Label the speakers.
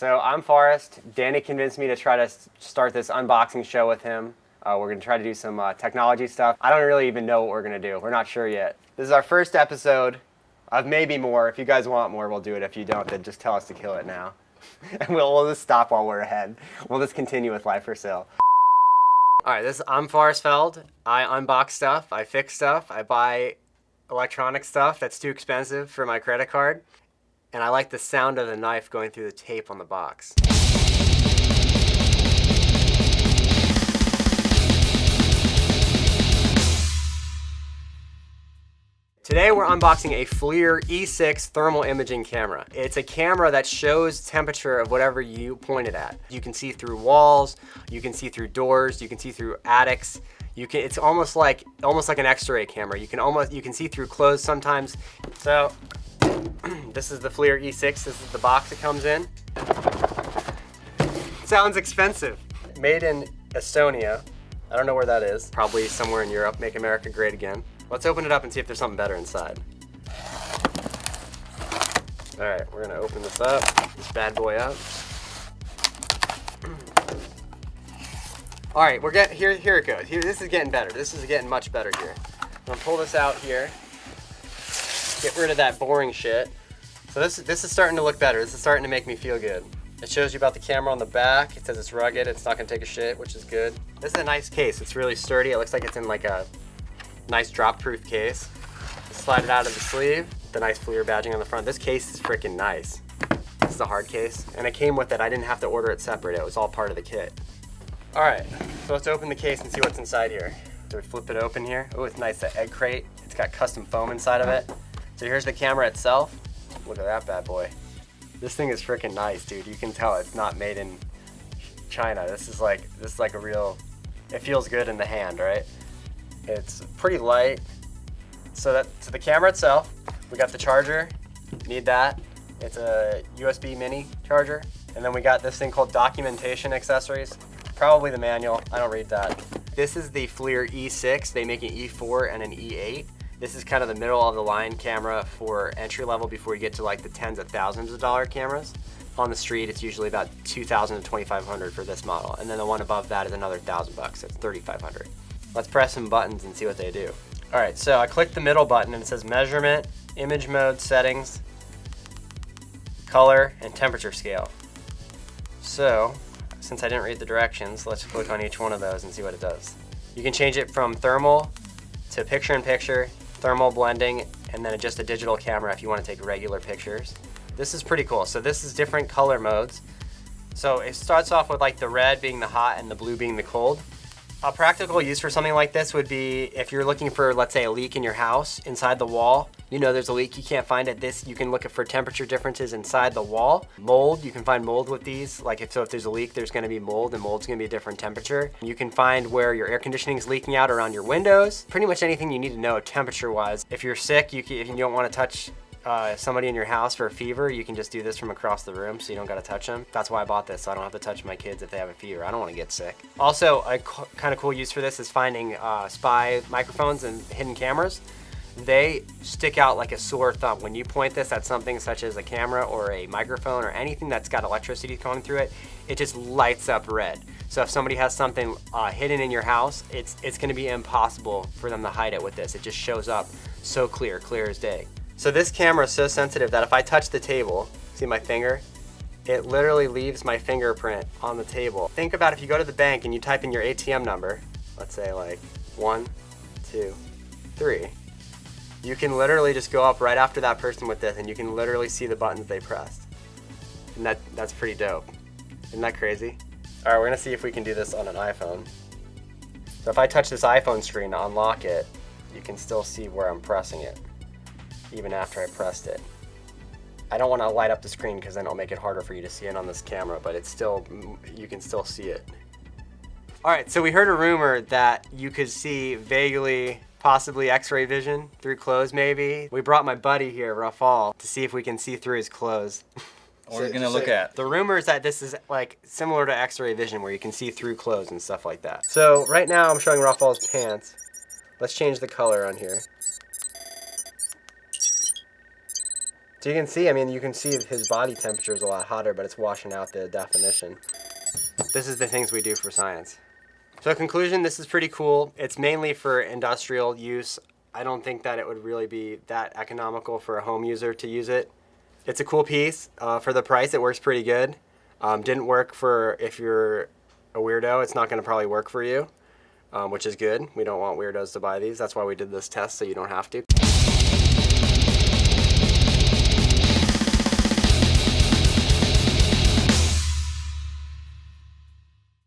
Speaker 1: So I'm Forrest. Danny convinced me to try to start this unboxing show with him. We're going to try to do some technology stuff. I don't really even know what we're going to do. We're not sure yet. This is our first episode of maybe more. If you guys want more, we'll do it. If you don't, then just tell us to kill it now. And we'll just stop while we're ahead. We'll just continue with Life for Sale. All right, I'm Forrest Feld. I unbox stuff. I fix stuff. I buy electronic stuff that's too expensive for my credit card. And I like the sound of the knife going through the tape on the box. Today we're unboxing a FLIR E6 thermal imaging camera. It's a camera that shows temperature of whatever you point it at. You can see through walls, you can see through doors, you can see through attics. It's almost like an X-ray camera. You can see through clothes sometimes. So this is the FLIR E6. This is the box it comes in. Sounds expensive. Made in Estonia. I don't know where that is. Probably somewhere in Europe. Make America great again. Let's open it up and see if there's something better inside. All right, we're gonna open this up, this bad boy up. All right, here it goes. This is getting better. This is getting much better here. I'm gonna pull this out here. Get rid of that boring shit. So this is starting to look better. This is starting to make me feel good. It shows you about the camera on the back. It says it's rugged. It's not gonna take a shit, which is good. This is a nice case. It's really sturdy. It looks like it's in like a nice drop-proof case. Slide it out of the sleeve. The nice FLIR badging on the front. This case is freaking nice. This is a hard case, and it came with it. I didn't have to order it separate. It was all part of the kit. All right, so let's open the case and see what's inside here. So we flip it open here. Oh, it's nice, the egg crate. It's got custom foam inside of it. So here's the camera itself. Look at that bad boy. This thing is freaking nice, dude. You can tell it's not made in China. This is like a real, it feels good in the hand, right? It's pretty light. So the camera itself, we got the charger, need that. It's a USB mini charger. And then we got this thing called documentation accessories. Probably the manual, I don't read that. This is the FLIR E6. They make an E4 and an E8. This is kind of the middle of the line camera for entry level before you get to like the tens of thousands of dollar cameras. On the street, it's usually about $2,000 to $2,500 for this model. And then the one above that is another $1,000 bucks, it's $3,500. Let's press some buttons and see what they do. All right, so I clicked the middle button and it says measurement, image mode settings, color, and temperature scale. So, since I didn't read the directions, let's click on each one of those and see what it does. You can change it from thermal to picture-in-picture, thermal blending, and then just a digital camera if you want to take regular pictures. This is pretty cool. So this is different color modes. So it starts off with like the red being the hot and the blue being the cold. A practical use for something like this would be if you're looking for, let's say, a leak in your house inside the wall. You know there's a leak, you can't find it. You can look for temperature differences inside the wall. Mold, you can find mold with these. Like if there's a leak, there's gonna be mold, and mold's gonna be a different temperature. You can find where your air conditioning is leaking out around your windows. Pretty much anything you need to know temperature-wise. If you're sick, if you don't wanna touch somebody in your house for a fever, you can just do this from across the room so you don't gotta touch them. That's why I bought this, so I don't have to touch my kids if they have a fever. I don't wanna get sick. Also, a kind of cool use for this is finding spy microphones and hidden cameras. They stick out like a sore thumb. When you point this at something such as a camera or a microphone or anything that's got electricity going through it, it just lights up red. So if somebody has something hidden in your house, it's gonna be impossible for them to hide it with this. It just shows up so clear as day. So this camera is so sensitive that if I touch the table, see my finger? It literally leaves my fingerprint on the table. Think about if you go to the bank and you type in your ATM number, let's say like 1, 2, 3. You can literally just go up right after that person with this and you can literally see the buttons they pressed. And that's pretty dope. Isn't that crazy? All right, we're gonna see if we can do this on an iPhone. So if I touch this iPhone screen to unlock it, you can still see where I'm pressing it, even after I pressed it. I don't want to light up the screen because then it'll make it harder for you to see it on this camera, but you can still see it. All right, so we heard a rumor that you could see vaguely, possibly X-ray vision through clothes maybe. We brought my buddy here, Rafal, to see if we can see through his clothes.
Speaker 2: What are we gonna look at?
Speaker 1: The rumor is that this is like similar to X-ray vision where you can see through clothes and stuff like that. So right now I'm showing Rafal's pants. Let's change the color on here. So you can see, I mean, you can see his body temperature is a lot hotter, but it's washing out the definition. This is the things we do for science. So conclusion, this is pretty cool. It's mainly for industrial use. I don't think that it would really be that economical for a home user to use it. It's a cool piece. For the price, it works pretty good. Didn't work for if you're a weirdo. It's not gonna probably work for you, which is good. We don't want weirdos to buy these. That's why we did this test, so you don't have to.